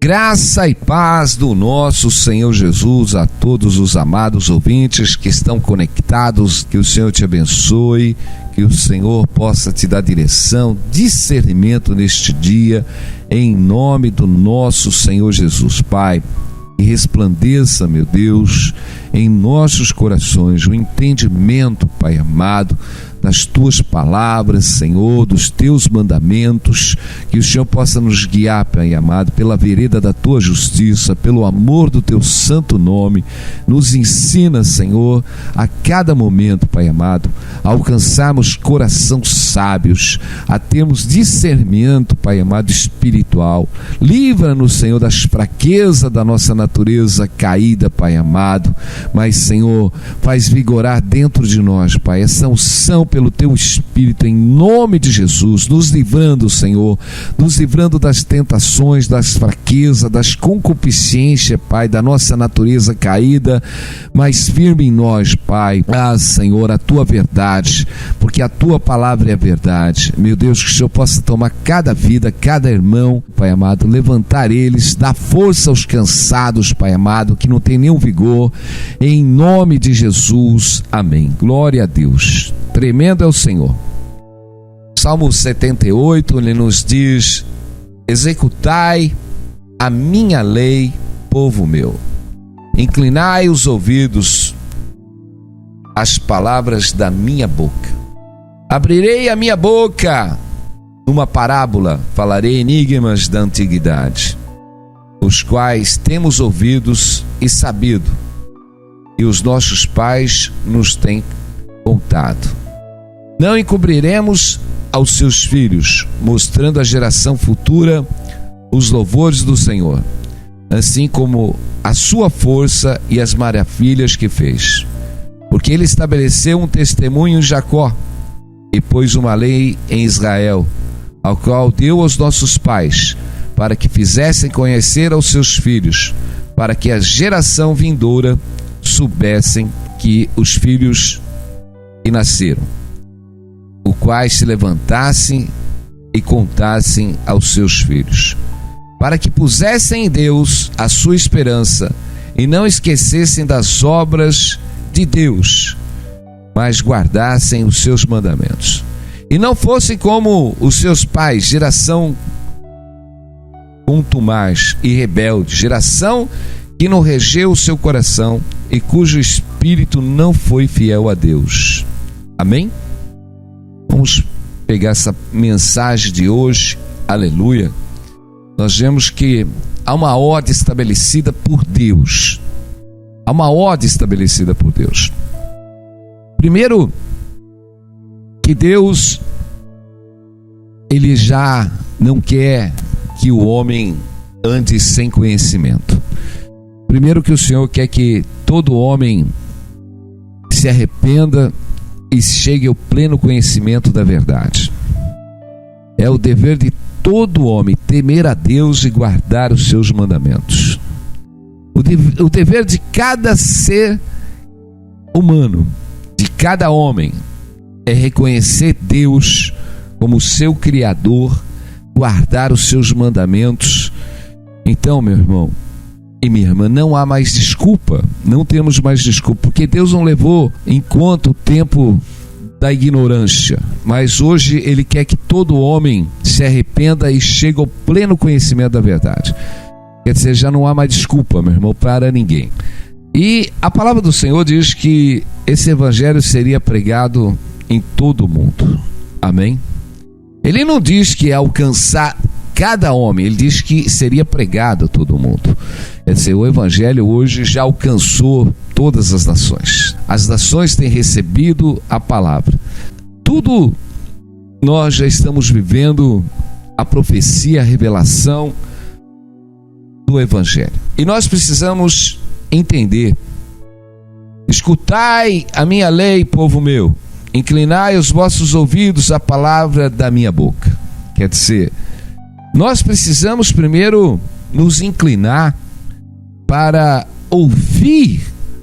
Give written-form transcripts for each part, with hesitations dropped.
Graça e paz do nosso Senhor Jesus a todos os amados ouvintes que estão conectados. Que o Senhor te abençoe, que o Senhor possa te dar direção, discernimento neste dia, em nome do nosso Senhor Jesus. Pai, que resplandeça, meu Deus, em nossos corações o entendimento, Pai amado, das tuas palavras, Senhor, dos teus mandamentos, que o Senhor possa nos guiar, Pai amado, pela vereda da tua justiça, pelo amor do teu santo nome. Nos ensina, Senhor, a cada momento, Pai amado, a alcançarmos coração sábios, a termos discernimento, Pai amado, espiritual. Livra-nos, Senhor, das fraquezas da nossa natureza caída, Pai amado, mas, Senhor, faz vigorar dentro de nós, Pai, essa unção pelo teu Espírito, em nome de Jesus, nos livrando, Senhor, nos livrando das tentações, das fraquezas, das concupiscências, Pai, da nossa natureza caída, mas firme em nós, Pai, Senhor, a tua verdade, porque a tua palavra é a verdade. Meu Deus, que o Senhor possa tomar cada vida, cada irmão, Pai amado, levantar eles, dar força aos cansados, Pai amado, que não tem nenhum vigor, em nome de Jesus, amém. Glória a Deus. Tremendo é o Senhor. Salmo 78, ele nos diz: executai a minha lei, povo meu. Inclinai os ouvidos às palavras da minha boca. Abrirei a minha boca, numa parábola falarei enigmas da antiguidade, os quais temos ouvidos e sabido, e os nossos pais nos têm contado. Não encobriremos aos seus filhos, mostrando à geração futura os louvores do Senhor, assim como a sua força e as maravilhas que fez. Porque ele estabeleceu um testemunho em Jacó e pôs uma lei em Israel, ao qual deu aos nossos pais, para que fizessem conhecer aos seus filhos, para que a geração vindoura soubessem que os filhos que nasceram, os quais se levantassem e contassem aos seus filhos, para que pusessem em Deus a sua esperança e não esquecessem das obras de Deus, mas guardassem os seus mandamentos, e não fossem como os seus pais, geração contumaz e rebelde, geração que não regeu o seu coração e cujo espírito não foi fiel a Deus. Amém? Vamos pegar essa mensagem de hoje, aleluia. Nós vemos que há uma ordem estabelecida por Deus. Há uma ordem estabelecida por Deus. Primeiro, que Deus, ele já não quer que o homem ande sem conhecimento. Primeiro, que o Senhor quer que todo homem se arrependa e chegue ao pleno conhecimento da verdade. É o dever de todo homem temer a Deus e guardar os seus mandamentos. O dever de cada ser humano, de cada homem, é reconhecer Deus como seu Criador, guardar os seus mandamentos. Então, meu irmão e minha irmã, não há mais desculpa, não temos mais desculpa, porque Deus não levou em conta o tempo da ignorância, mas hoje Ele quer que todo homem se arrependa e chegue ao pleno conhecimento da verdade. Quer dizer, já não há mais desculpa, meu irmão, para ninguém. E a palavra do Senhor diz que esse evangelho seria pregado em todo o mundo. Amém? Ele não diz que é alcançar cada homem, ele diz que seria pregado a todo mundo. Quer dizer, o evangelho hoje já alcançou todas as nações. As nações têm recebido a palavra. Tudo nós já estamos vivendo a profecia, a revelação do evangelho. E nós precisamos entender: escutai a minha lei, povo meu, inclinai os vossos ouvidos à palavra da minha boca. Quer dizer, nós precisamos primeiro nos inclinar para ouvir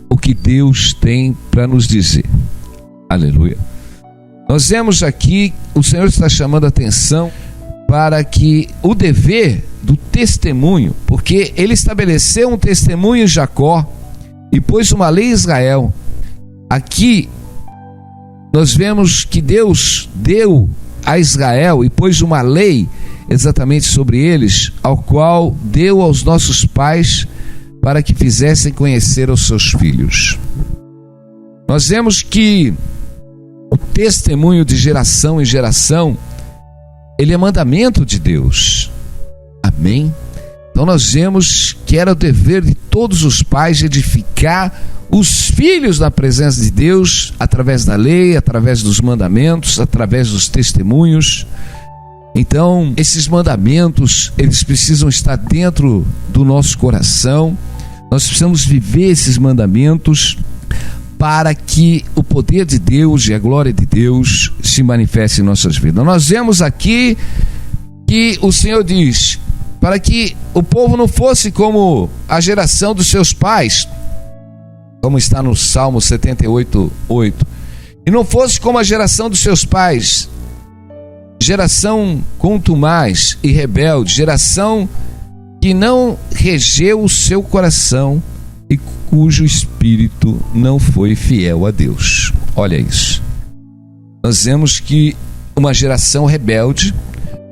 o que Deus tem para nos dizer. Aleluia. Nós vemos aqui, o Senhor está chamando a atenção para que o dever do testemunho, porque ele estabeleceu um testemunho em Jacó e pôs uma lei em Israel. Aqui nós vemos que Deus deu a Israel e pôs uma lei exatamente sobre eles, ao qual deu aos nossos pais para que fizessem conhecer aos seus filhos. Nós vemos que o testemunho de geração em geração, ele é mandamento de Deus. Amém? Então nós vemos que era o dever de todos os pais edificar os filhos na presença de Deus, através da lei, através dos mandamentos, através dos testemunhos. Então, esses mandamentos, eles precisam estar dentro do nosso coração. Nós precisamos viver esses mandamentos para que o poder de Deus e a glória de Deus se manifeste em nossas vidas. Nós vemos aqui que o Senhor diz, para que o povo não fosse como a geração dos seus pais, como está no Salmo 78:8, e não fosse como a geração dos seus pais, geração contumaz e rebelde, geração que não regeu o seu coração e cujo espírito não foi fiel a Deus. Olha isso. Nós vemos que uma geração rebelde,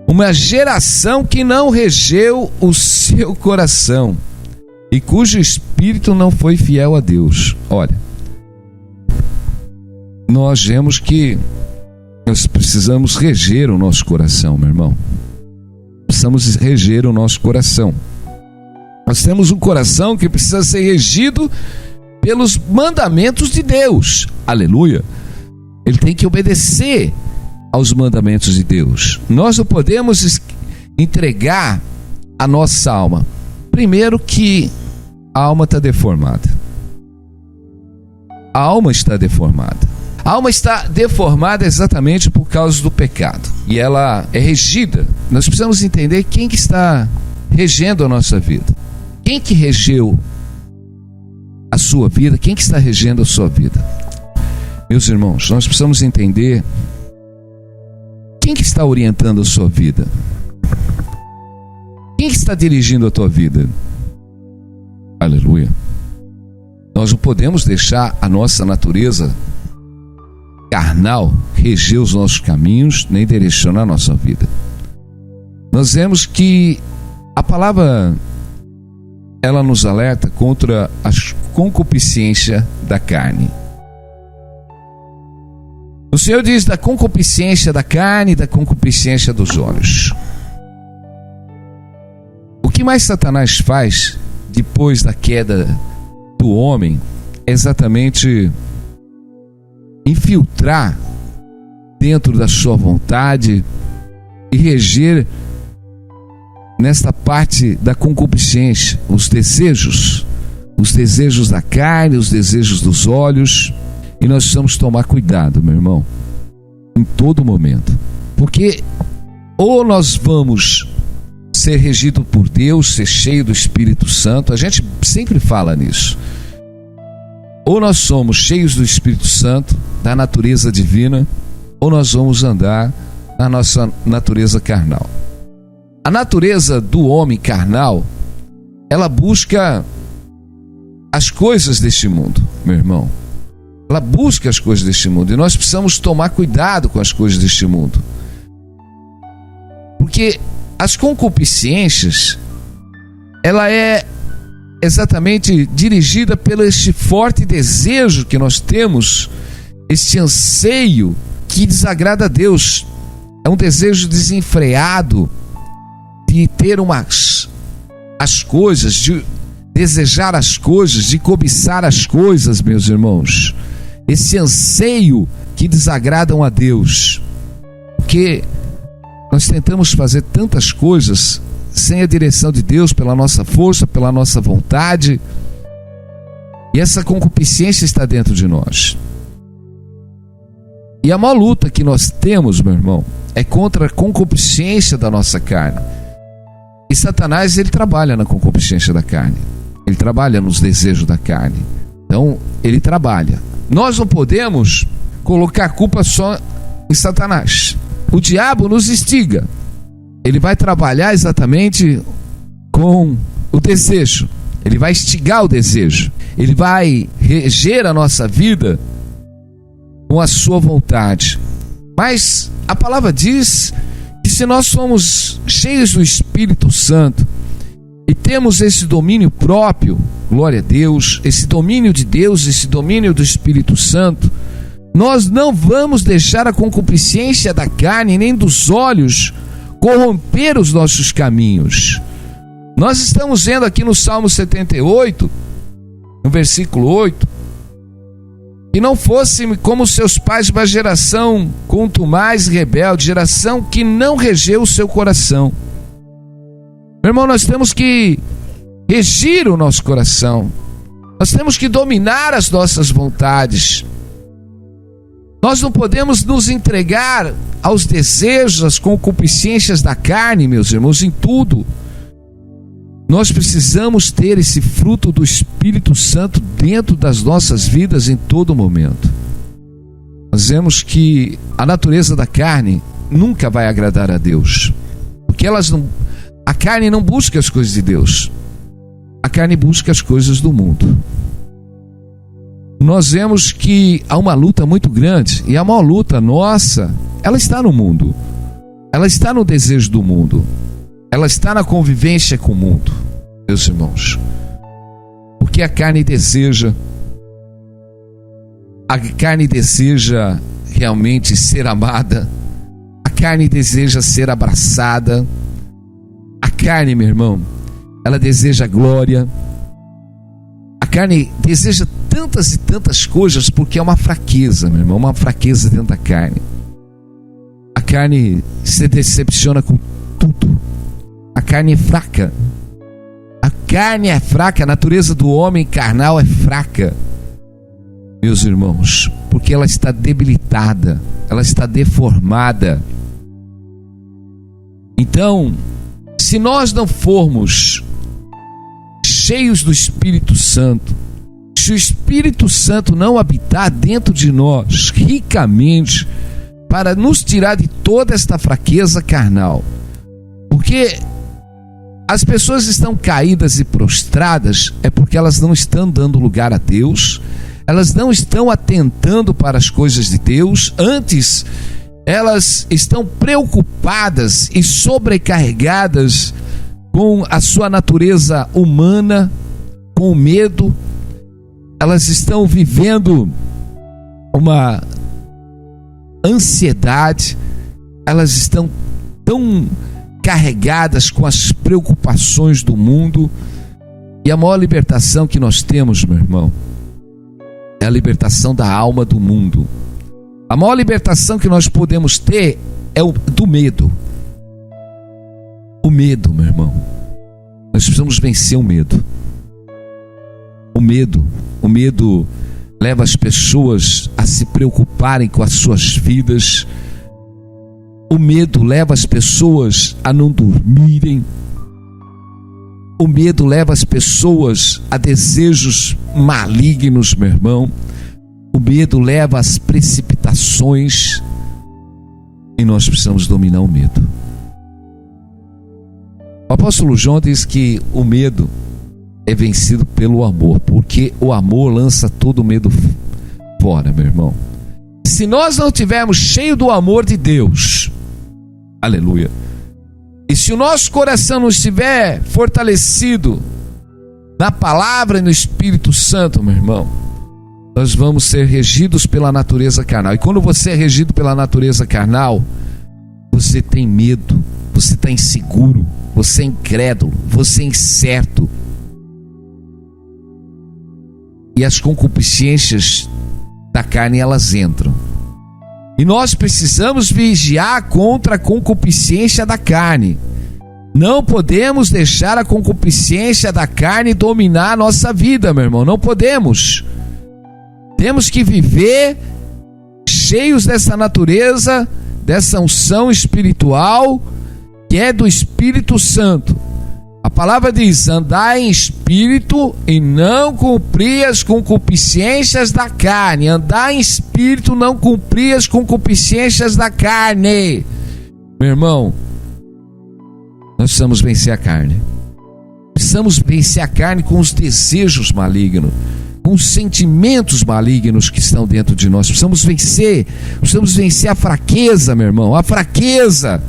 uma geração que não regeu o seu coração e cujo espírito não foi fiel a Deus. Olha, nós vemos que nós precisamos reger o nosso coração, meu irmão. Precisamos reger o nosso coração. Nós temos um coração que precisa ser regido pelos mandamentos de Deus. Aleluia! Ele tem que obedecer aos mandamentos de Deus. Nós não podemos entregar a nossa alma. Primeiro que a alma está deformada. A alma está deformada. A alma está deformada exatamente por causa do pecado. E ela é regida. Nós precisamos entender quem que está regendo a nossa vida. Quem que regeu a sua vida? Quem que está regendo a sua vida? Meus irmãos, nós precisamos entender quem que está orientando a sua vida. Quem que está dirigindo a tua vida? Aleluia. Nós não podemos deixar a nossa natureza carnal reger os nossos caminhos, nem direcionar a nossa vida. Nós vemos que a palavra, ela nos alerta contra a concupiscência da carne. O Senhor diz da concupiscência da carne e da concupiscência dos olhos. O que mais Satanás faz depois da queda do homem é exatamente infiltrar dentro da sua vontade e reger nesta parte da concupiscência, os desejos da carne, os desejos dos olhos. E nós precisamos tomar cuidado, meu irmão, em todo momento, porque ou nós vamos ser regido por Deus, ser cheio do Espírito Santo, a gente sempre fala nisso, ou nós somos cheios do Espírito Santo, da natureza divina, ou nós vamos andar na nossa natureza carnal. A natureza do homem carnal, ela busca as coisas deste mundo, meu irmão. Ela busca as coisas deste mundo, e nós precisamos tomar cuidado com as coisas deste mundo, porque as concupiscências, ela é exatamente dirigida pelo este forte desejo que nós temos, este anseio que desagrada a Deus. É um desejo desenfreado de ter as coisas, de desejar as coisas, de cobiçar as coisas, meus irmãos. Esse anseio que desagradam a Deus, porque nós tentamos fazer tantas coisas sem a direção de Deus, pela nossa força, pela nossa vontade, e essa concupiscência está dentro de nós. E a maior luta que nós temos, meu irmão, é contra a concupiscência da nossa carne. E Satanás, ele trabalha na concupiscência da carne, ele trabalha nos desejos da carne. Então, ele trabalha. Nós não podemos colocar a culpa só em Satanás. O diabo nos instiga, ele vai trabalhar exatamente com o desejo. Ele vai instigar o desejo. Ele vai reger a nossa vida com a sua vontade. Mas a palavra diz que se nós somos cheios do Espírito Santo e temos esse domínio próprio, glória a Deus, esse domínio de Deus, esse domínio do Espírito Santo, nós não vamos deixar a concupiscência da carne nem dos olhos corromper os nossos caminhos. Nós estamos vendo aqui no Salmo 78, no versículo 8, que não fossem como seus pais, uma geração contumaz e rebelde, geração que não regeu o seu coração. Meu irmão, nós temos que regir o nosso coração. Nós temos que dominar as nossas vontades. Nós não podemos nos entregar aos desejos, às concupiscências da carne, meus irmãos, em tudo. Nós precisamos ter esse fruto do Espírito Santo dentro das nossas vidas em todo momento. Nós vemos que a natureza da carne nunca vai agradar a Deus, porque a carne não busca as coisas de Deus, a carne busca as coisas do mundo. Nós vemos que há uma luta muito grande, e a maior luta nossa, ela está no mundo, ela está no desejo do mundo, ela está na convivência com o mundo, meus irmãos. Porque a carne deseja realmente ser amada, a carne deseja ser abraçada, a carne, meu irmão, ela deseja glória, a carne deseja tantas e tantas coisas, porque é uma fraqueza, meu irmão, uma fraqueza dentro da carne. A carne se decepciona com tudo. A carne é fraca. A carne é fraca, a natureza do homem carnal é fraca, meus irmãos, porque ela está debilitada, ela está deformada. Então, se nós não formos cheios do Espírito Santo, se o Espírito Santo não habitar dentro de nós ricamente para nos tirar de toda esta fraqueza carnal, porque as pessoas estão caídas e prostradas é porque elas não estão dando lugar a Deus, elas não estão atentando para as coisas de Deus, antes elas estão preocupadas e sobrecarregadas com a sua natureza humana, com o medo. Elas estão vivendo uma ansiedade, elas estão tão carregadas com as preocupações do mundo. E a maior libertação que nós temos, meu irmão, é a libertação da alma do mundo. A maior libertação que nós podemos ter é do medo. O medo, meu irmão, nós precisamos vencer o medo. O medo leva as pessoas a se preocuparem com as suas vidas. O medo leva as pessoas a não dormirem. O medo leva as pessoas a desejos malignos, meu irmão. O medo leva às precipitações. E nós precisamos dominar o medo. O apóstolo João diz que o medo é vencido pelo amor, porque o amor lança todo o medo fora, meu irmão. Se nós não tivermos cheio do amor de Deus, aleluia, e se o nosso coração não estiver fortalecido na palavra e no Espírito Santo, meu irmão, nós vamos ser regidos pela natureza carnal. E quando você é regido pela natureza carnal, você tem medo, você está inseguro, você é incrédulo, você é incerto. E as concupiscências da carne, elas entram. E nós precisamos vigiar contra a concupiscência da carne. Não podemos deixar a concupiscência da carne dominar a nossa vida, meu irmão. Não podemos. Temos que viver cheios dessa natureza, dessa unção espiritual, que é do Espírito Santo. A palavra diz: andai em espírito e não cumprir as concupiscências da carne. Andai em espírito, não cumprir as concupiscências da carne. Meu irmão, Nós precisamos vencer a carne. Precisamos vencer a carne com os desejos malignos, com os sentimentos malignos que estão dentro de nós. Precisamos vencer a fraqueza, meu irmão. A fraqueza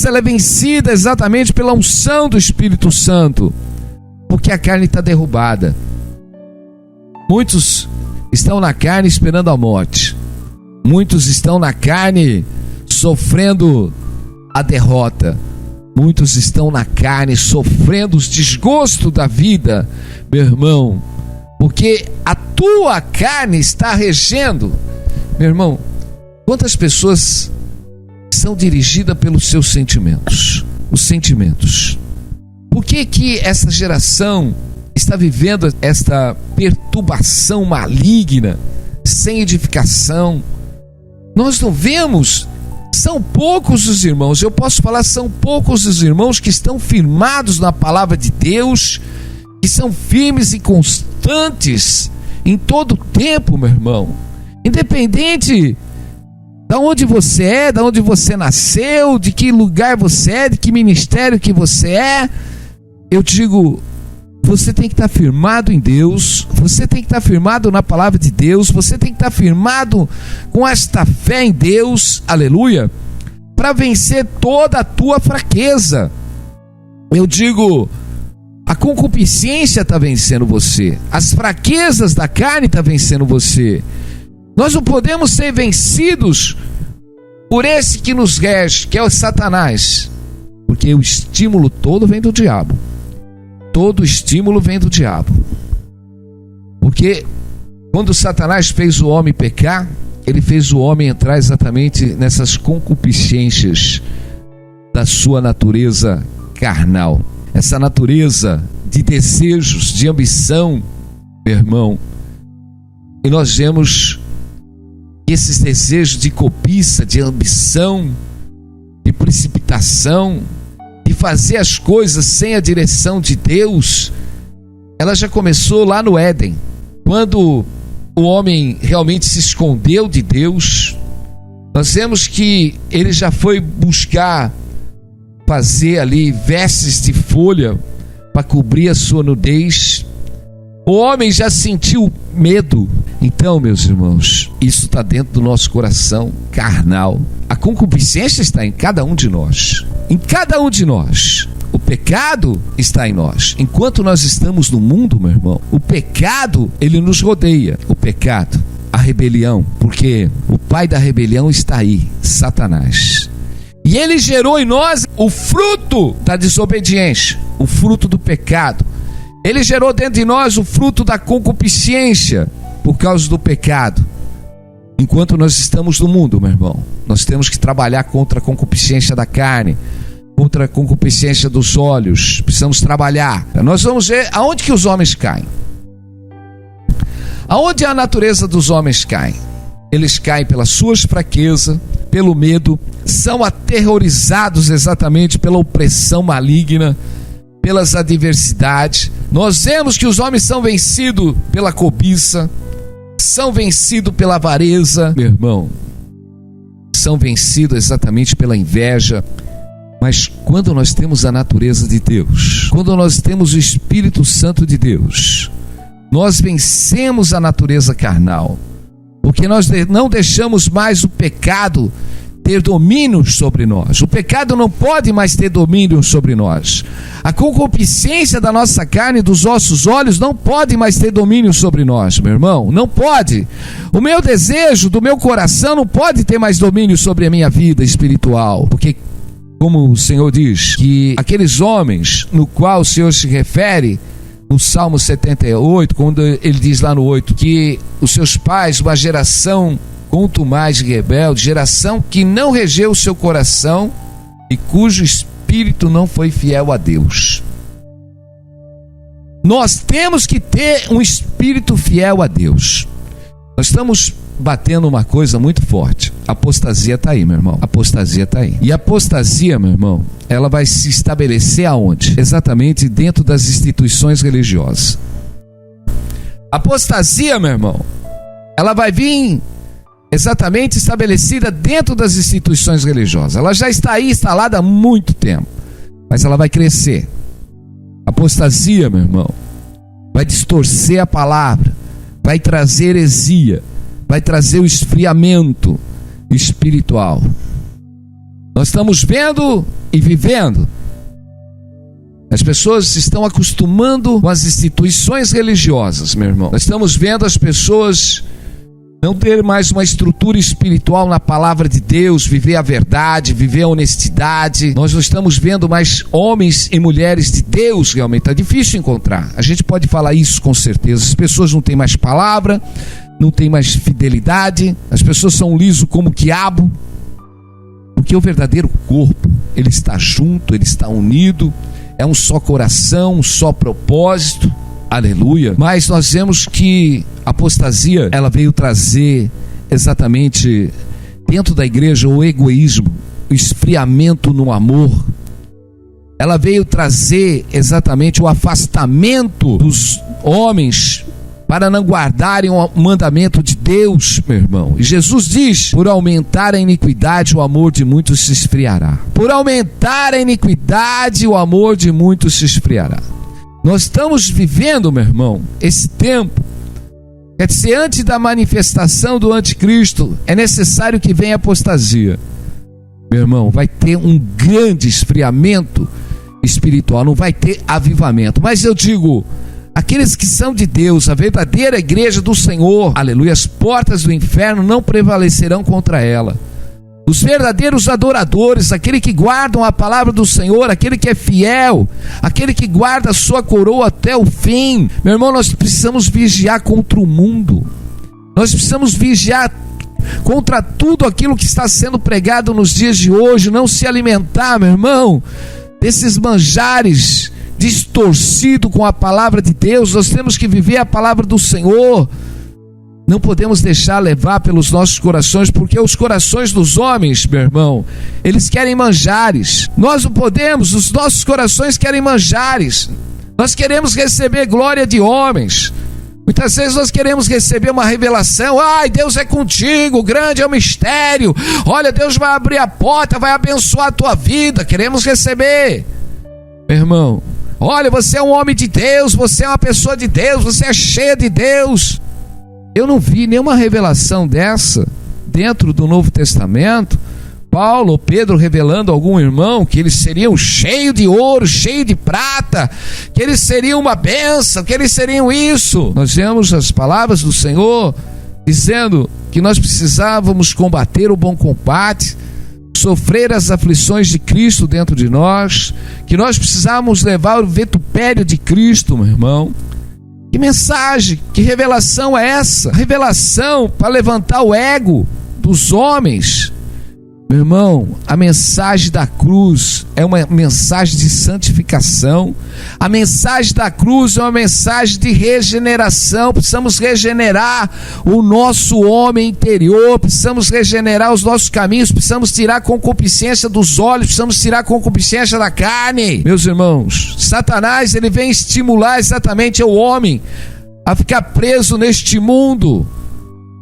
ela é vencida exatamente pela unção do Espírito Santo, porque a carne está derrubada. Muitos estão na carne esperando a morte. Muitos estão na carne sofrendo a derrota. Muitos estão na carne sofrendo os desgostos da vida, meu irmão, porque a tua carne está regendo. Meu irmão, quantas pessoas são dirigidas pelos seus sentimentos? Os sentimentos. Por que essa geração está vivendo esta perturbação maligna, sem edificação? Nós não vemos. São poucos os irmãos, eu posso falar, são poucos os irmãos que estão firmados na palavra de Deus, que são firmes e constantes em todo o tempo, meu irmão. Independente de onde você é, de onde você nasceu, de que lugar você é, de que ministério que você é, eu digo, você tem que estar firmado em Deus, você tem que estar firmado na palavra de Deus, você tem que estar firmado com esta fé em Deus, aleluia, para vencer toda a tua fraqueza. Eu digo, a concupiscência está vencendo você, as fraquezas da carne estão vencendo você. Nós não podemos ser vencidos por esse que nos rege, que é o Satanás, porque o estímulo todo vem do diabo. Todo estímulo vem do diabo. Porque quando Satanás fez o homem pecar, ele fez o homem entrar exatamente nessas concupiscências da sua natureza carnal. Essa natureza de desejos, de ambição, meu irmão. E nós vemos esses desejos de cobiça, de ambição, de precipitação, de fazer as coisas sem a direção de Deus, ela já começou lá no Éden, quando o homem realmente se escondeu de Deus. Nós vemos que ele já foi buscar fazer ali vestes de folha para cobrir a sua nudez. O homem já sentiu medo. Então, meus irmãos, isso está dentro do nosso coração carnal. A concupiscência está em cada um de nós. Em cada um de nós. O pecado está em nós. Enquanto nós estamos no mundo, meu irmão, o pecado, ele nos rodeia. O pecado, a rebelião, porque o pai da rebelião está aí, Satanás. E ele gerou em nós o fruto da desobediência, o fruto do pecado. Ele gerou dentro de nós o fruto da concupiscência por causa do pecado. Enquanto nós estamos no mundo, meu irmão, nós temos que trabalhar contra a concupiscência da carne, contra a concupiscência dos olhos. Precisamos trabalhar. Nós vamos ver aonde que os homens caem. Aonde a natureza dos homens cai? Eles caem pelas suas fraquezas, pelo medo, são aterrorizados exatamente pela opressão maligna, pelas adversidades. Nós vemos que os homens são vencidos pela cobiça, são vencidos pela avareza, meu irmão, são vencidos exatamente pela inveja. Mas quando nós temos a natureza de Deus, quando nós temos o Espírito Santo de Deus, nós vencemos a natureza carnal, porque nós não deixamos mais o pecado ter domínio sobre nós. O pecado não pode mais ter domínio sobre nós. A concupiscência da nossa carne e dos nossos olhos não pode mais ter domínio sobre nós, meu irmão. Não pode. O meu desejo do meu coração não pode ter mais domínio sobre a minha vida espiritual. Porque, como o Senhor diz, que aqueles homens no qual o Senhor se refere no Salmo 78, quando ele diz lá no 8, que os seus pais, uma geração quanto mais rebelde, geração que não regeu o seu coração e cujo espírito não foi fiel a Deus. Nós temos que ter um espírito fiel a Deus. Nós estamos batendo uma coisa muito forte. A apostasia está aí, meu irmão. A apostasia está aí. E a apostasia, meu irmão, ela vai se estabelecer aonde? Exatamente dentro das instituições religiosas. A apostasia, meu irmão, ela vai vir exatamente estabelecida dentro das instituições religiosas. Ela já está aí instalada há muito tempo. mas ela vai crescer. Apostasia, meu irmão, vai distorcer a palavra, vai trazer heresia, vai trazer o esfriamento espiritual. Nós estamos vendo e vivendo. As pessoas se estão acostumando com as instituições religiosas, meu irmão. Nós estamos vendo as pessoas não ter mais uma estrutura espiritual na palavra de Deus, viver a verdade, viver a honestidade. Nós não estamos vendo mais homens e mulheres de Deus, realmente. Está difícil encontrar. A gente pode falar isso com certeza. As pessoas não têm mais palavra, não têm mais fidelidade. As pessoas são liso como quiabo. Porque o verdadeiro corpo, ele está junto, ele está unido. É um só coração, um só propósito. Aleluia. Mas nós vemos que a apostasia, ela veio trazer exatamente dentro da igreja o egoísmo, o esfriamento no amor. Ela veio trazer exatamente o afastamento dos homens para não guardarem o mandamento de Deus, meu irmão. E Jesus diz: por aumentar a iniquidade, o amor de muitos se esfriará. Por aumentar a iniquidade, o amor de muitos se esfriará. Nós estamos vivendo, meu irmão, esse tempo. Quer dizer, antes da manifestação do anticristo, é necessário que venha a apostasia. Meu irmão, vai ter um grande esfriamento espiritual, não vai ter avivamento. Mas eu digo, aqueles que são de Deus, a verdadeira igreja do Senhor, aleluia, as portas do inferno não prevalecerão contra ela. Os verdadeiros adoradores, aquele que guardam a palavra do Senhor, aquele que é fiel, aquele que guarda a sua coroa até o fim. Meu irmão, nós precisamos vigiar contra o mundo. Nós precisamos vigiar contra tudo aquilo que está sendo pregado nos dias de hoje. Não se alimentar, meu irmão, desses manjares distorcidos com a palavra de Deus. Nós temos que viver a palavra do Senhor. Não podemos deixar levar pelos nossos corações, porque os corações dos homens, meu irmão, eles querem manjares. Nós não podemos, os nossos corações querem manjares. Nós queremos receber glória de homens. Muitas vezes nós queremos receber uma revelação. Ai, Deus é contigo, grande é o mistério. Olha, Deus vai abrir a porta, vai abençoar a tua vida. Queremos receber. Meu irmão, olha, você é um homem de Deus, você é uma pessoa de Deus, você é cheia de Deus. Eu não vi nenhuma revelação dessa dentro do Novo Testamento. Paulo ou Pedro revelando a algum irmão que eles seriam cheios de ouro, cheios de prata, que eles seriam uma bênção, que eles seriam isso. Nós vemos as palavras do Senhor dizendo que nós precisávamos combater o bom combate, sofrer as aflições de Cristo dentro de nós, que nós precisávamos levar o vitupério de Cristo, meu irmão. Que mensagem, que revelação é essa? Revelação para levantar o ego dos homens. Meu irmão, a mensagem da cruz é uma mensagem de santificação. A mensagem da cruz é uma mensagem de regeneração. Precisamos regenerar o nosso homem interior, precisamos regenerar os nossos caminhos, precisamos tirar a concupiscência dos olhos, precisamos tirar a concupiscência da carne. Meus irmãos, Satanás, ele vem estimular exatamente o homem a ficar preso neste mundo.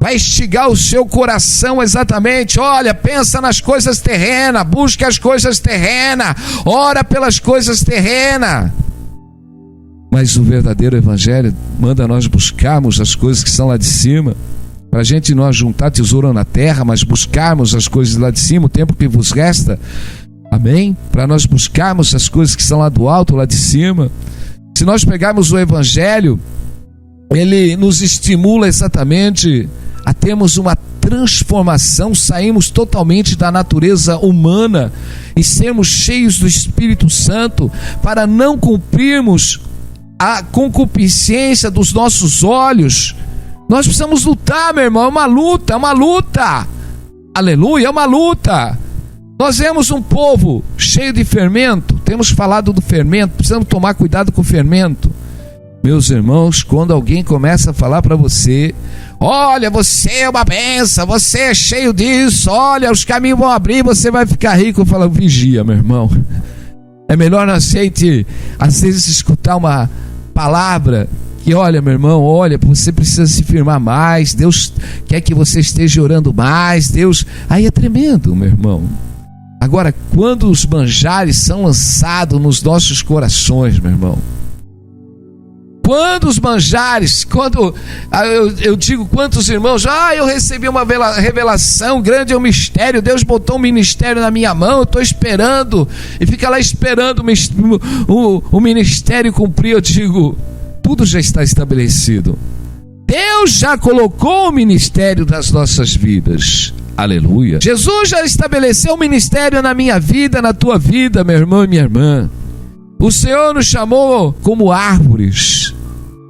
Vai instigar o seu coração exatamente. Olha, pensa nas coisas terrenas, busca as coisas terrenas, ora pelas coisas terrenas. Mas o verdadeiro evangelho manda nós buscarmos as coisas que são lá de cima, para a gente não juntar tesouro na terra, mas buscarmos as coisas lá de cima, o tempo que vos resta, amém? Para nós buscarmos as coisas que são lá do alto, lá de cima. Se nós pegarmos o evangelho, ele nos estimula exatamente a termos uma transformação, saímos totalmente da natureza humana e sermos cheios do Espírito Santo, para não cumprirmos a concupiscência dos nossos olhos. Nós precisamos lutar, meu irmão, é uma luta, aleluia, é uma luta. Nós vemos um povo cheio de fermento, temos falado do fermento, precisamos tomar cuidado com o fermento. Meus irmãos, quando alguém começa a falar para você: olha, você é uma benção, você é cheio disso, olha, os caminhos vão abrir, você vai ficar rico, eu falo: vigia, meu irmão. É melhor não aceite, às vezes, escutar uma palavra que, olha, meu irmão, olha, você precisa se firmar mais, Deus quer que você esteja orando mais, Deus... Aí é tremendo, meu irmão. Agora, quando os manjares são lançados nos nossos corações, meu irmão, quando os manjares, quando eu digo quantos irmãos, eu recebi uma revelação, grande é o mistério, Deus botou um ministério na minha mão, eu estou esperando, e fica lá esperando o ministério cumprir. Eu digo, tudo já está estabelecido. Deus já colocou o ministério das nossas vidas. Aleluia. Jesus já estabeleceu o ministério na minha vida, na tua vida, meu irmão e minha irmã. O Senhor nos chamou como árvores.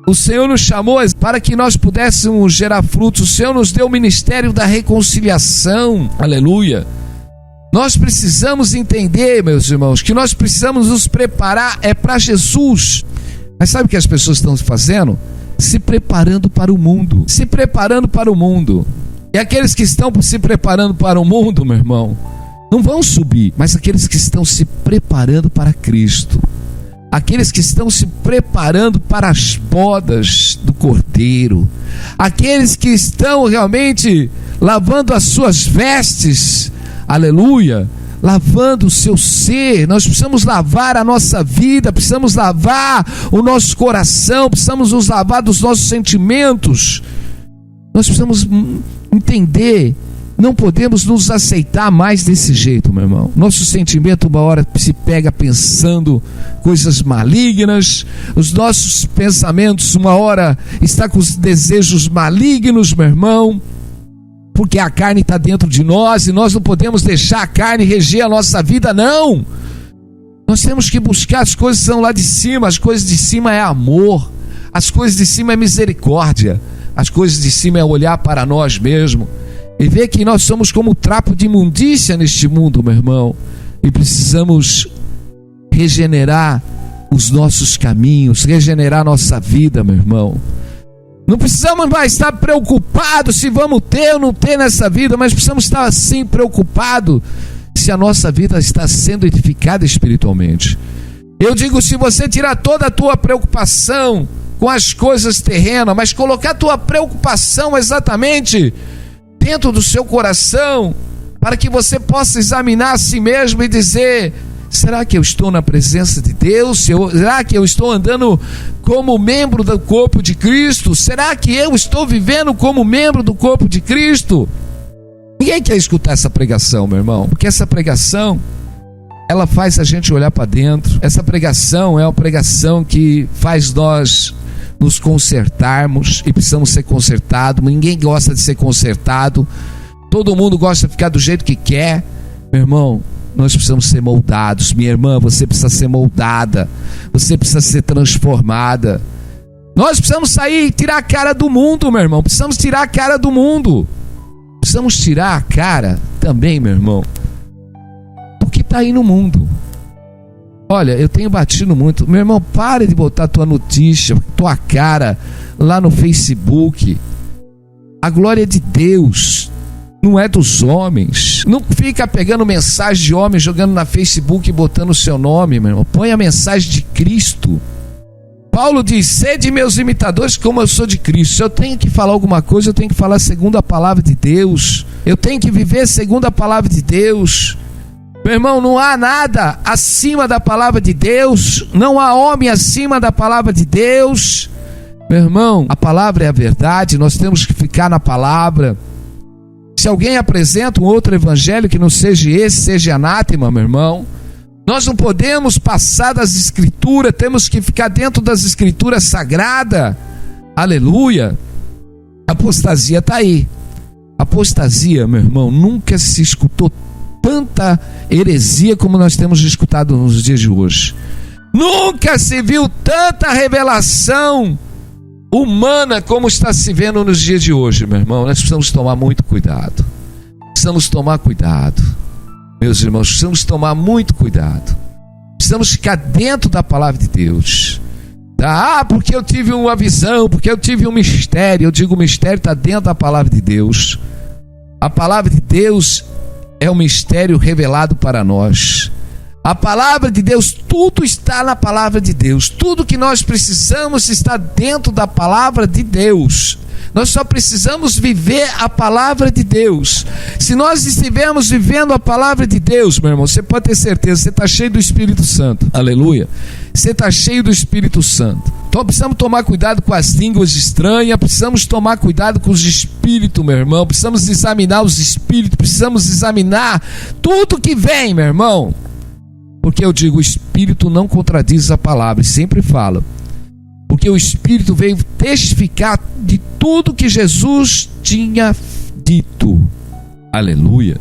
O Senhor nos chamou para que nós pudéssemos gerar frutos. O Senhor nos deu o ministério da reconciliação. Aleluia. Nós precisamos entender, meus irmãos, que nós precisamos nos preparar para Jesus. Mas sabe o que as pessoas estão fazendo? Se preparando para o mundo. Se preparando para o mundo. E aqueles que estão se preparando para o mundo, meu irmão, não vão subir. Mas aqueles que estão se preparando para Cristo, aqueles que estão se preparando para as bodas do Cordeiro, aqueles que estão realmente lavando as suas vestes, aleluia, lavando o seu ser. Nós precisamos lavar a nossa vida, precisamos lavar o nosso coração, precisamos nos lavar dos nossos sentimentos. Nós precisamos entender, não podemos nos aceitar mais desse jeito, meu irmão. Nosso sentimento uma hora se pega pensando coisas malignas, os nossos pensamentos uma hora está com os desejos malignos, meu irmão, porque a carne está dentro de nós e nós não podemos deixar a carne reger a nossa vida, não. Nós temos que buscar as coisas que são lá de cima. As coisas de cima é amor, as coisas de cima é misericórdia, as coisas de cima é olhar para nós mesmos e ver que nós somos como trapo de imundícia neste mundo, meu irmão, e precisamos regenerar os nossos caminhos, regenerar nossa vida, meu irmão. Não precisamos mais estar preocupados se vamos ter ou não ter nessa vida, mas precisamos estar assim preocupados se a nossa vida está sendo edificada espiritualmente. Eu digo, se você tirar toda a tua preocupação com as coisas terrenas, mas colocar a tua preocupação exatamente dentro do seu coração, para que você possa examinar a si mesmo e dizer: será que eu estou na presença de Deus? Será que eu estou andando como membro do corpo de Cristo? Será que eu estou vivendo como membro do corpo de Cristo? Ninguém quer escutar essa pregação, meu irmão, porque essa pregação, ela faz a gente olhar para dentro. Essa pregação é uma pregação que faz nós nos consertarmos, e precisamos ser consertados. Ninguém gosta de ser consertado, todo mundo gosta de ficar do jeito que quer. Meu irmão, nós precisamos ser moldados. Minha irmã, você precisa ser moldada, você precisa ser transformada. Nós precisamos sair e tirar a cara do mundo, meu irmão. Precisamos tirar a cara do mundo. Precisamos tirar a cara também, meu irmão, do que está aí no mundo. Olha, eu tenho batido muito. Meu irmão, pare de botar tua notícia, tua cara lá no Facebook. A glória é de Deus, não é dos homens. Não fica pegando mensagem de homem, jogando na Facebook e botando o seu nome, meu irmão. Põe a mensagem de Cristo. Paulo diz: sede meus imitadores como eu sou de Cristo. Se eu tenho que falar alguma coisa, eu tenho que falar segundo a palavra de Deus. Eu tenho que viver segundo a palavra de Deus. Meu irmão, não há nada acima da palavra de Deus, não há homem acima da palavra de Deus. Meu irmão, a palavra é a verdade, nós temos que ficar na palavra. Se alguém apresenta um outro evangelho que não seja esse, seja anátema, meu irmão. Nós não podemos passar das escrituras, temos que ficar dentro das escrituras sagradas. Aleluia. A apostasia está aí. Apostasia, meu irmão, nunca se escutou tanta heresia como nós temos escutado nos dias de hoje. Nunca se viu tanta revelação humana como está se vendo nos dias de hoje, meu irmão. Nós precisamos tomar muito cuidado. Precisamos tomar cuidado, meus irmãos. Precisamos tomar muito cuidado. Precisamos ficar dentro da palavra de Deus. Porque eu tive uma visão, porque eu tive um mistério. Eu digo, o mistério está dentro da palavra de Deus. A palavra de Deus é um mistério revelado para nós. A palavra de Deus, tudo está na palavra de Deus. Tudo que nós precisamos está dentro da palavra de Deus. Nós só precisamos viver a palavra de Deus. Se nós estivermos vivendo a palavra de Deus, meu irmão, você pode ter certeza, você está cheio do Espírito Santo. Aleluia. Você está cheio do Espírito Santo. Então precisamos tomar cuidado com as línguas estranhas, precisamos tomar cuidado com os espíritos, meu irmão. Precisamos examinar os espíritos, precisamos examinar tudo que vem, meu irmão. Porque eu digo, o Espírito não contradiz a palavra, e sempre fala. Porque o Espírito veio testificar de tudo que Jesus tinha dito. Aleluia.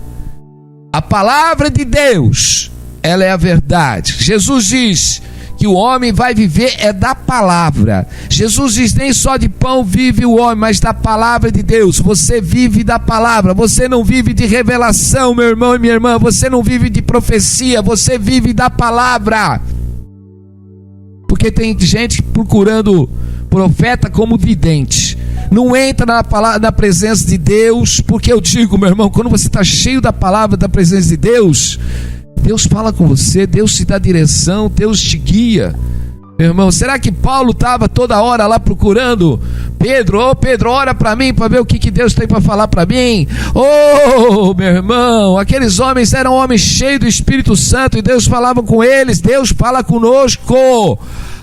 A palavra de Deus, ela é a verdade. Jesus diz que o homem vai viver é da palavra. Jesus diz, nem só de pão vive o homem, mas da palavra de Deus. Você vive da palavra, você não vive de revelação, meu irmão e minha irmã, você não vive de profecia, você vive da palavra. Porque tem gente procurando profeta como vidente, não entra na presença de Deus. Porque eu digo, meu irmão, quando você está cheio da palavra, da presença de Deus, Deus fala com você, Deus te dá direção, Deus te guia. Meu irmão, será que Paulo estava toda hora lá procurando Pedro? Ô Pedro, ora para mim, para ver o que Deus tem para falar para mim. Ô meu irmão, aqueles homens eram homens cheios do Espírito Santo e Deus falava com eles. Deus fala conosco.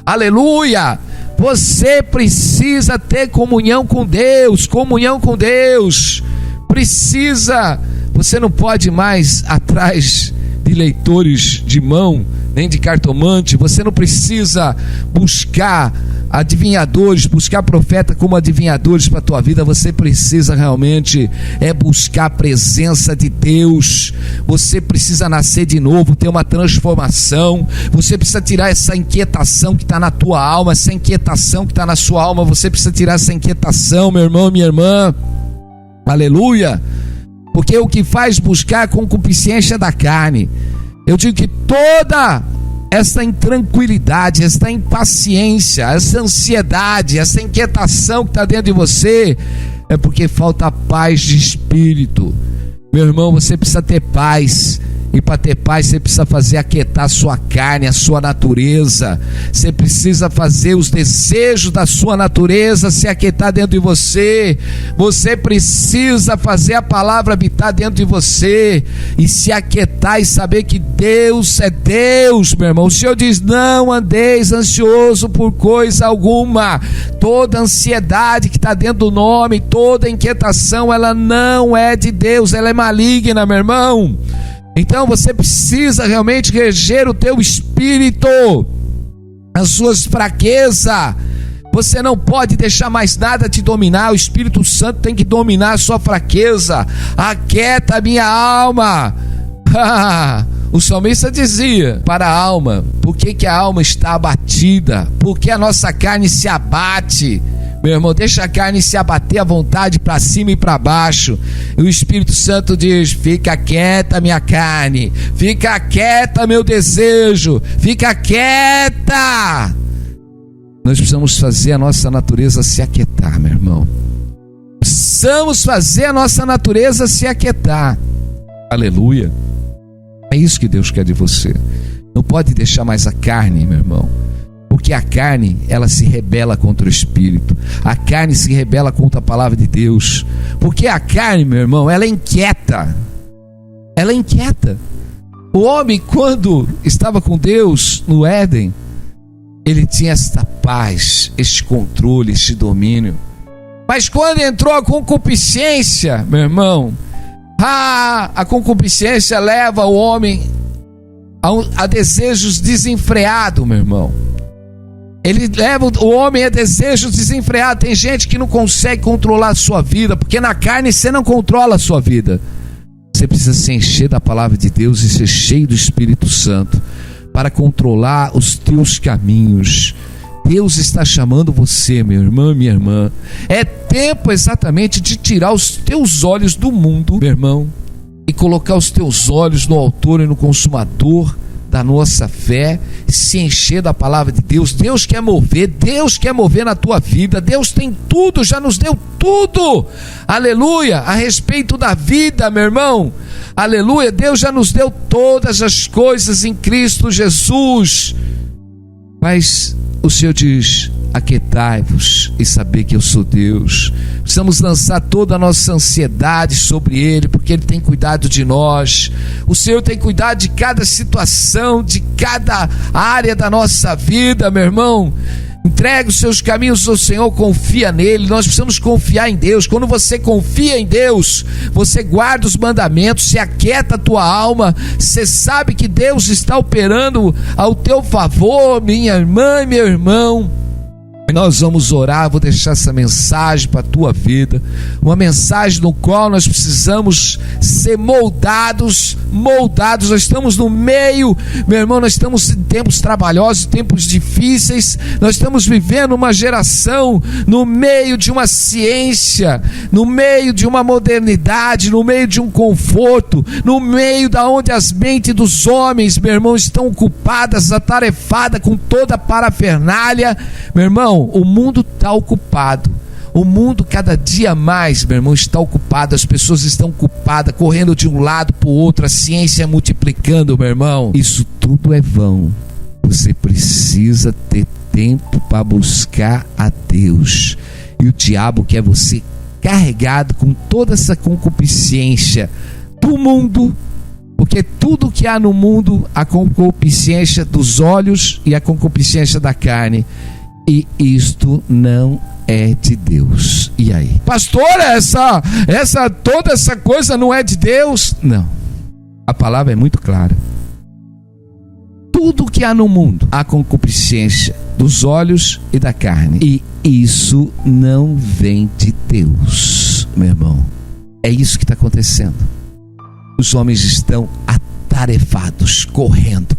Aleluia. Você precisa ter comunhão com Deus. Comunhão com Deus. Precisa. Você não pode mais atrás de leitores de mão, nem de cartomante. Você não precisa buscar adivinhadores, buscar profeta como adivinhadores para a tua vida. Você precisa realmente buscar a presença de Deus. Você precisa nascer de novo, ter uma transformação. Você precisa tirar essa inquietação que está na tua alma, essa inquietação que está na sua alma. Você precisa tirar essa inquietação, meu irmão, minha irmã. Aleluia. Porque o que faz buscar a concupiscência da carne. Eu digo que toda essa intranquilidade, essa impaciência, essa ansiedade, essa inquietação que está dentro de você, é porque falta paz de espírito. Meu irmão, você precisa ter paz. E para ter paz você precisa fazer aquietar a sua carne, a sua natureza. Você precisa fazer os desejos da sua natureza se aquietar dentro de você. Você precisa fazer a palavra habitar dentro de você e se aquietar e saber que Deus é Deus, meu irmão. O Senhor diz, não andeis ansioso por coisa alguma. Toda ansiedade que está dentro do nome, toda inquietação, ela não é de Deus, ela é maligna, meu irmão. Então você precisa realmente reger o teu espírito, as suas fraquezas. Você não pode deixar mais nada te dominar. O Espírito Santo tem que dominar a sua fraqueza. Aquieta a minha alma. O salmista dizia para a alma, por que a alma está abatida? Por que a nossa carne se abate? Meu irmão, deixa a carne se abater à vontade para cima e para baixo. E o Espírito Santo diz, fica quieta minha carne, fica quieta meu desejo, fica quieta. Nós precisamos fazer a nossa natureza se aquietar, meu irmão. Precisamos fazer a nossa natureza se aquietar. Aleluia. É isso que Deus quer de você. Não pode deixar mais a carne, meu irmão. Porque a carne, ela se rebela contra o Espírito. A carne se rebela contra a palavra de Deus. Porque a carne, meu irmão, ela é inquieta. Ela é inquieta. O homem, quando estava com Deus no Éden, ele tinha esta paz, este controle, este domínio. Mas quando entrou a concupiscência, meu irmão, a concupiscência leva o homem a desejos desenfreados, meu irmão. Ele leva o homem a desejos desenfreados. Tem gente que não consegue controlar a sua vida, porque na carne você não controla a sua vida. Você precisa se encher da palavra de Deus e ser cheio do Espírito Santo para controlar os teus caminhos. Deus está chamando você, meu irmão e minha irmã. É tempo exatamente de tirar os teus olhos do mundo, meu irmão, e colocar os teus olhos no autor e no consumador da nossa fé, se encher da palavra de Deus. Deus quer mover na tua vida. Deus tem tudo, já nos deu tudo, aleluia, a respeito da vida, meu irmão, aleluia. Deus já nos deu todas as coisas em Cristo Jesus. Mas o Senhor diz: aquietai-vos e saber que eu sou Deus. Precisamos lançar toda a nossa ansiedade sobre Ele, porque Ele tem cuidado de nós. O Senhor tem cuidado de cada situação, de cada área da nossa vida, meu irmão. Entregue os seus caminhos ao Senhor, confia nele. Nós precisamos confiar em Deus. Quando você confia em Deus, você guarda os mandamentos, se aquieta a tua alma, você sabe que Deus está operando ao teu favor, minha irmã e meu irmão. Nós vamos orar, vou deixar essa mensagem para a tua vida, uma mensagem no qual nós precisamos ser moldados, nós estamos no meio, meu irmão, nós estamos em tempos trabalhosos, tempos difíceis, nós estamos vivendo uma geração no meio de uma ciência, no meio de uma modernidade, no meio de um conforto, no meio da onde as mentes dos homens, meu irmão, estão ocupadas, atarefadas com toda a parafernália, meu irmão. O mundo está ocupado. O mundo cada dia mais, meu irmão, está ocupado. As pessoas estão ocupadas, correndo de um lado para o outro. A ciência multiplicando, meu irmão. Isso tudo é vão. Você precisa ter tempo para buscar a Deus. E o diabo quer você carregado com toda essa concupiscência do mundo. Porque tudo que há no mundo, a concupiscência dos olhos e a concupiscência da carne, e isto não é de Deus. E aí? Pastora, toda essa coisa não é de Deus? Não. A palavra é muito clara. Tudo que há no mundo, há concupiscência dos olhos e da carne. E isso não vem de Deus, meu irmão. É isso que está acontecendo. Os homens estão atarefados, correndo.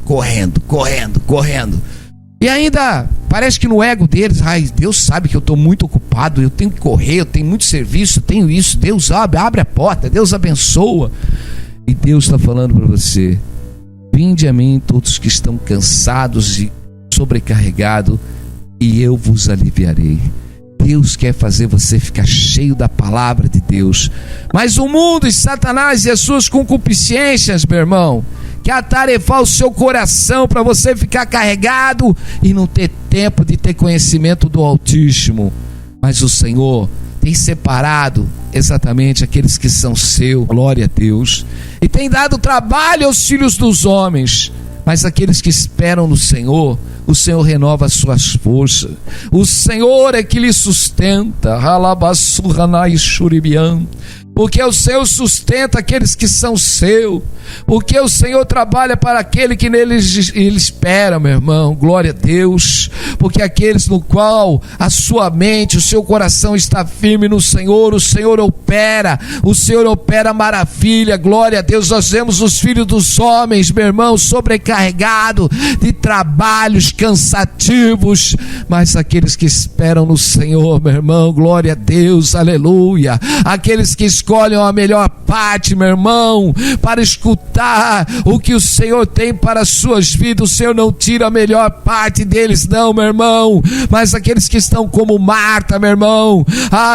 E ainda parece que no ego deles, Deus sabe que eu estou muito ocupado, eu tenho que correr, eu tenho muito serviço, eu tenho isso, Deus abre a porta, Deus abençoa. E Deus está falando para você: vinde a mim todos que estão cansados e sobrecarregados, e eu vos aliviarei. Deus quer fazer você ficar cheio da palavra de Deus. Mas o mundo e Satanás e as suas concupiscências, meu irmão, quer atarefar o seu coração para você ficar carregado e não ter tempo de ter conhecimento do Altíssimo. Mas o Senhor tem separado exatamente aqueles que são seus, glória a Deus, e tem dado trabalho aos filhos dos homens. Mas aqueles que esperam no Senhor, o Senhor renova as suas forças. O Senhor é que lhe sustenta. Porque o Senhor sustenta aqueles que são seus. Porque o Senhor trabalha para aquele que nele ele espera, meu irmão. Glória a Deus. Porque aqueles no qual a sua mente, o seu coração está firme no Senhor, o Senhor opera. O Senhor opera maravilha. Glória a Deus. Nós vemos os filhos dos homens, meu irmão, sobrecarregados de trabalhos cansativos. Mas aqueles que esperam no Senhor, meu irmão, glória a Deus, aleluia. Aqueles que escolhem a melhor parte, meu irmão, para escutar o que o Senhor tem para as suas vidas. O Senhor não tira a melhor parte deles, não, meu irmão. Mas aqueles que estão como Marta, meu irmão,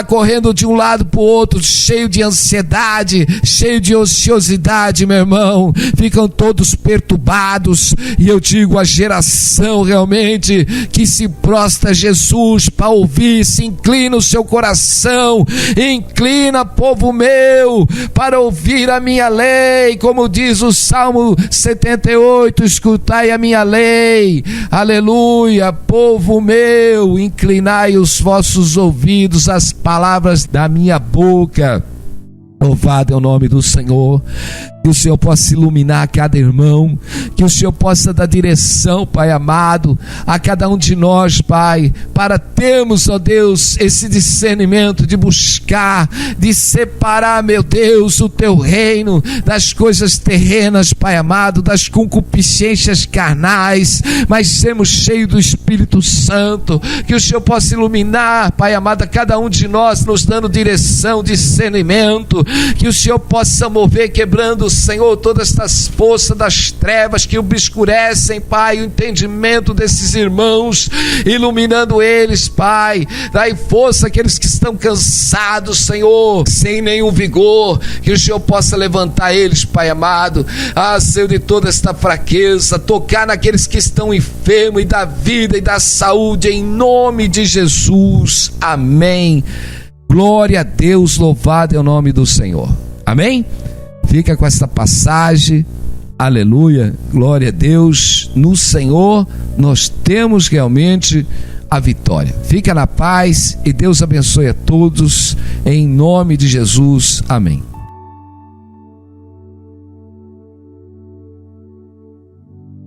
correndo de um lado para o outro, cheio de ansiedade, cheio de ociosidade, meu irmão, ficam todos perturbados. E eu digo, a geração realmente que se prostra a Jesus para ouvir, se inclina o seu coração, inclina, povo meu, para ouvir a minha lei, como diz o Salmo 78, escutai a minha lei, aleluia. Povo meu, inclinai os vossos ouvidos às palavras da minha boca. Louvado é o nome do Senhor. Que o Senhor possa iluminar cada irmão, que o Senhor possa dar direção, Pai amado, a cada um de nós, Pai, para termos, ó Deus, esse discernimento de buscar, de separar, meu Deus, o Teu reino das coisas terrenas, Pai amado, das concupiscências carnais, mas sermos cheios do Espírito Santo. Que o Senhor possa iluminar, Pai amado, a cada um de nós, nos dando direção, discernimento, que o Senhor possa mover, quebrando Senhor, todas estas forças das trevas que obscurecem, Pai, o entendimento desses irmãos, iluminando eles, Pai. Dai força àqueles que estão cansados, Senhor, sem nenhum vigor, que o Senhor possa levantar eles, Pai amado. Senhor, de toda esta fraqueza, tocar naqueles que estão enfermos, e da vida e da saúde, em nome de Jesus. Amém. Glória a Deus, louvado é o nome do Senhor. Amém? Fica com essa passagem. Aleluia, glória a Deus. No Senhor nós temos realmente a vitória. Fica na paz e Deus abençoe a todos, em nome de Jesus. Amém.